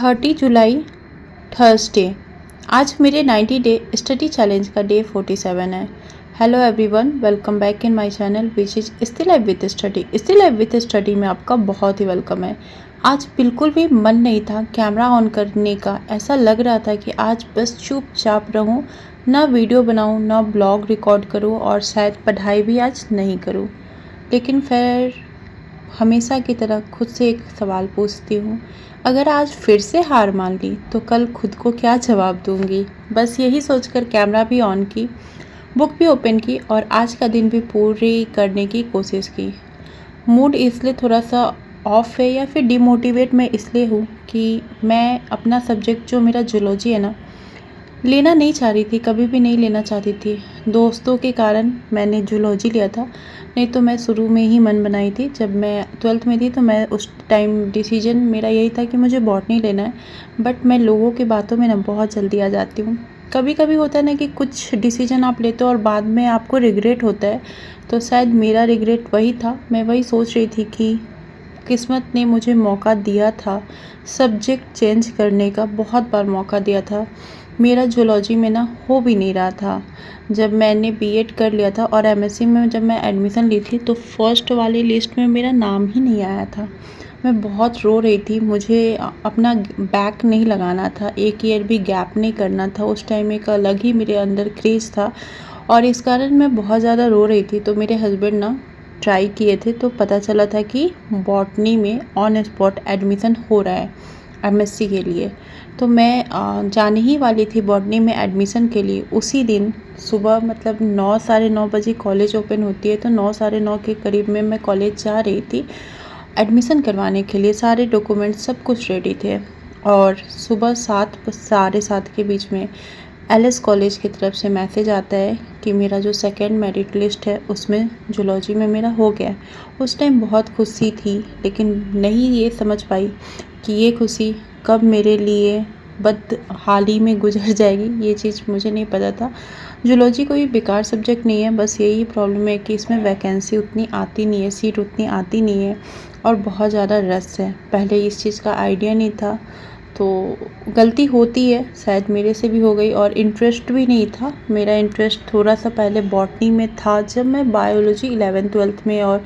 30 जुलाई Thursday. आज मेरे 90 day study challenge का डे 47 है। Hello everyone, welcome back in my channel which is still life with study. Still life with study में आपका बहुत ही welcome है। आज बिल्कुल भी मन नहीं था कैमरा ऑन करने का। ऐसा लग रहा था कि आज बस चुपचाप रहूं, ना वीडियो बनाऊं, ना ब्लॉग रिकॉर्ड करूं और शायद पढ़ाई भी आज नहीं करूं। लेकिन फिर हमेशा की तरह खुद से एक सवाल पूछती हूँ, अगर आज फिर से हार मान ली तो कल खुद को क्या जवाब दूंगी। बस यही सोचकर कैमरा भी ऑन की, बुक भी ओपन की और आज का दिन भी पूरी करने की कोशिश की। मूड इसलिए थोड़ा सा ऑफ है या फिर डिमोटिवेट मैं इसलिए हूँ कि मैं अपना सब्जेक्ट जो मेरा जूलॉजी है ना, लेना नहीं चाह रही थी, कभी भी नहीं लेना चाहती थी। दोस्तों के कारण मैंने जूलॉजी लिया था, नहीं तो मैं शुरू में ही मन बनाई थी। जब मैं 12th में थी तो मैं उस टाइम डिसीजन मेरा यही था कि मुझे बॉटनी लेना है। बट मैं लोगों की बातों में ना बहुत जल्दी आ जाती हूँ। कभी कभी होता है ना कि कुछ डिसीजन आप लेते हो और बाद में आपको रिग्रेट होता है, तो शायद मेरा रिग्रेट वही था। मैं वही सोच रही थी कि किस्मत ने मुझे मौका दिया था सब्जेक्ट चेंज करने का, बहुत बार मौका दिया था। मेरा जूलॉजी में ना हो भी नहीं रहा था। जब मैंने बीएड कर लिया था और एमएससी में जब मैं एडमिशन ली थी तो फर्स्ट वाली लिस्ट में मेरा नाम ही नहीं आया था। मैं बहुत रो रही थी। मुझे अपना बैक नहीं लगाना था, एक ईयर भी गैप नहीं करना था। उस टाइम एक अलग ही मेरे अंदर क्रेज़ था और इस कारण मैं बहुत ज़्यादा रो रही थी। तो मेरे हस्बैंड ना ट्राई किए थे तो पता चला था कि बॉटनी में ऑन स्पॉट एडमिशन हो रहा है एमएससी के लिए। तो मैं जाने ही वाली थी बॉटनी में एडमिशन के लिए। उसी दिन सुबह मतलब 9 साढ़े 9 बजे कॉलेज ओपन होती है, तो 9 साढ़े 9 के करीब में मैं कॉलेज जा रही थी एडमिशन करवाने के लिए। सारे डॉक्यूमेंट सब कुछ रेडी थे और सुबह 7 साढ़े 7 के बीच में एलएस कॉलेज की तरफ से मैसेज आता है कि मेरा जो सेकंड मेरिट लिस्ट है उसमें जूलॉजी में मेरा हो गया। उस टाइम बहुत खुशी थी, लेकिन नहीं ये समझ पाई कि ये खुशी कब मेरे लिए बदहाली में गुजर जाएगी, ये चीज़ मुझे नहीं पता था। जूलॉजी कोई बेकार सब्जेक्ट नहीं है, बस यही प्रॉब्लम है कि इसमें वैकेंसी उतनी आती नहीं है, सीट उतनी आती नहीं है और बहुत ज़्यादा रस है। पहले इस चीज़ का आइडिया नहीं था, तो गलती होती है, शायद मेरे से भी हो गई। और इंटरेस्ट भी नहीं था। मेरा इंटरेस्ट थोड़ा सा पहले बॉटनी में था, जब मैं बायोलॉजी 11th 12th में और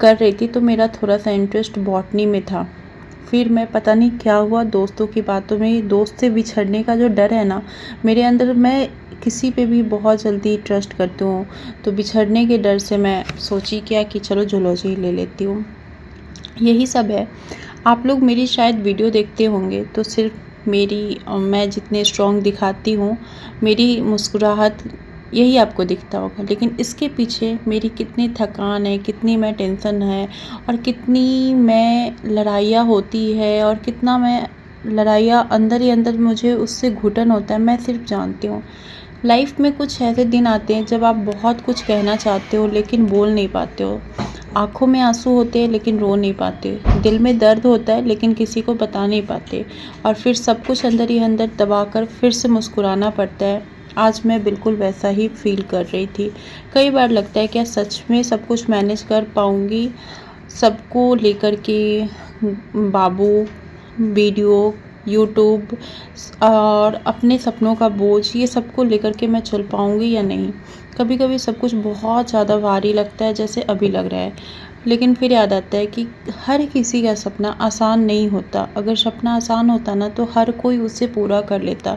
कर रही थी तो मेरा थोड़ा सा इंटरेस्ट बॉटनी में था। फिर मैं पता नहीं क्या हुआ, दोस्तों की बातों में, दोस्त से बिछड़ने का जो डर है ना मेरे अंदर, मैं किसी पे भी बहुत जल्दी ट्रस्ट करती हूँ। तो बिछड़ने के डर से मैं सोची क्या कि चलो जूलॉजी ले लेती हूँ। यही सब है। आप लोग मेरी शायद वीडियो देखते होंगे तो सिर्फ मैं जितने स्ट्रॉन्ग दिखाती हूँ, मेरी मुस्कुराहट यही आपको दिखता होगा, लेकिन इसके पीछे मेरी कितनी थकान है, कितनी मैं टेंशन है और कितनी मैं लड़ाइयाँ होती है और कितना मैं लड़ाइयाँ अंदर ही अंदर मुझे उससे घुटन होता है, मैं सिर्फ जानती हूँ। लाइफ में कुछ ऐसे दिन आते हैं जब आप बहुत कुछ कहना चाहते हो लेकिन बोल नहीं पाते हो। आँखों में आंसू होते हैं लेकिन रो नहीं पाते, दिल में दर्द होता है लेकिन किसी को बता नहीं पाते और फिर सब कुछ अंदर ही अंदर दबाकर फिर से मुस्कुराना पड़ता है। आज मैं बिल्कुल वैसा ही फील कर रही थी। कई बार लगता है क्या सच में सब कुछ मैनेज कर पाऊँगी, सबको लेकर के बाबू, वीडियो, यूट्यूब और अपने सपनों का बोझ, ये सबको लेकर के मैं चल पाऊँगी या नहीं। कभी कभी सब कुछ बहुत ज़्यादा भारी लगता है, जैसे अभी लग रहा है। लेकिन फिर याद आता है कि हर किसी का सपना आसान नहीं होता। अगर सपना आसान होता ना तो हर कोई उसे पूरा कर लेता।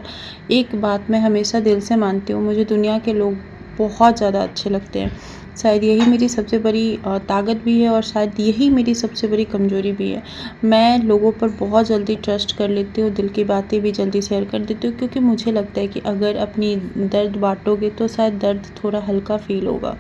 एक बात मैं हमेशा दिल से मानती हूँ, मुझे दुनिया के लोग बहुत ज़्यादा अच्छे लगते हैं। शायद यही मेरी सबसे बड़ी ताकत भी है और शायद यही मेरी सबसे बड़ी कमज़ोरी भी है। मैं लोगों पर बहुत जल्दी ट्रस्ट कर लेती हूँ, दिल की बातें भी जल्दी शेयर कर देती हूँ, क्योंकि मुझे लगता है कि अगर अपनी दर्द बांटोगे तो शायद दर्द थोड़ा हल्का फील होगा।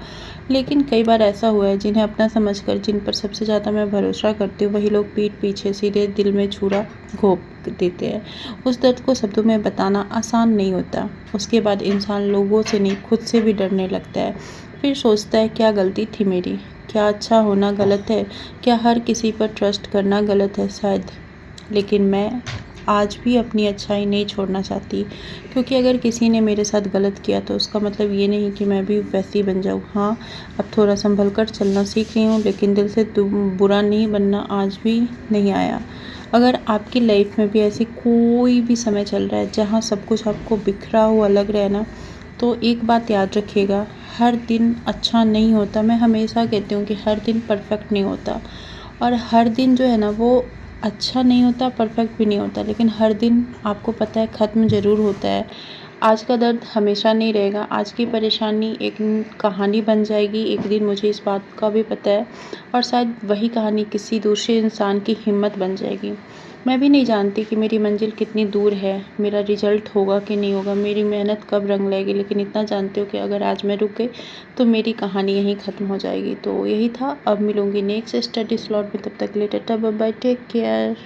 लेकिन कई बार ऐसा हुआ है, जिन्हें अपना समझकर, जिन पर सबसे ज़्यादा मैं भरोसा करती हूँ, वही लोग पीठ पीछे सीधे दिल में छुरा घोंप देते हैं। उस दर्द को शब्दों में बताना आसान नहीं होता। उसके बाद इंसान लोगों से नहीं, खुद से भी डरने लगता है। फिर सोचता है क्या गलती थी मेरी, क्या अच्छा होना गलत है, क्या हर किसी पर ट्रस्ट करना गलत है शायद। लेकिन मैं आज भी अपनी अच्छाई नहीं छोड़ना चाहती, क्योंकि अगर किसी ने मेरे साथ गलत किया तो उसका मतलब ये नहीं कि मैं भी वैसी बन जाऊँ। हाँ, अब थोड़ा संभल कर चलना सीख रही हूँ, लेकिन दिल से बुरा नहीं बनना आज भी नहीं आया। अगर आपकी लाइफ में भी ऐसी कोई भी समय चल रहा है जहाँ सब कुछ आपको बिखरा हुआ लग रहा है ना, तो एक बात याद रखिएगा, हर दिन अच्छा नहीं होता। मैं हमेशा कहती हूँ कि हर दिन परफेक्ट नहीं होता, और हर दिन जो है ना वो अच्छा नहीं होता, परफेक्ट भी नहीं होता, लेकिन हर दिन आपको पता है ख़त्म ज़रूर होता है। आज का दर्द हमेशा नहीं रहेगा, आज की परेशानी एक कहानी बन जाएगी एक दिन, मुझे इस बात का भी पता है, और शायद वही कहानी किसी दूसरे इंसान की हिम्मत बन जाएगी। मैं भी नहीं जानती कि मेरी मंजिल कितनी दूर है, मेरा रिजल्ट होगा कि नहीं होगा, मेरी मेहनत कब रंग लाएगी, लेकिन इतना जानती हूँ कि अगर आज मैं रुक गई तो मेरी कहानी यहीं ख़त्म हो जाएगी। तो यही था, अब मिलूँगी नेक्स्ट स्टडी स्लॉट में, तब तक के लिए tata bye bye, take care.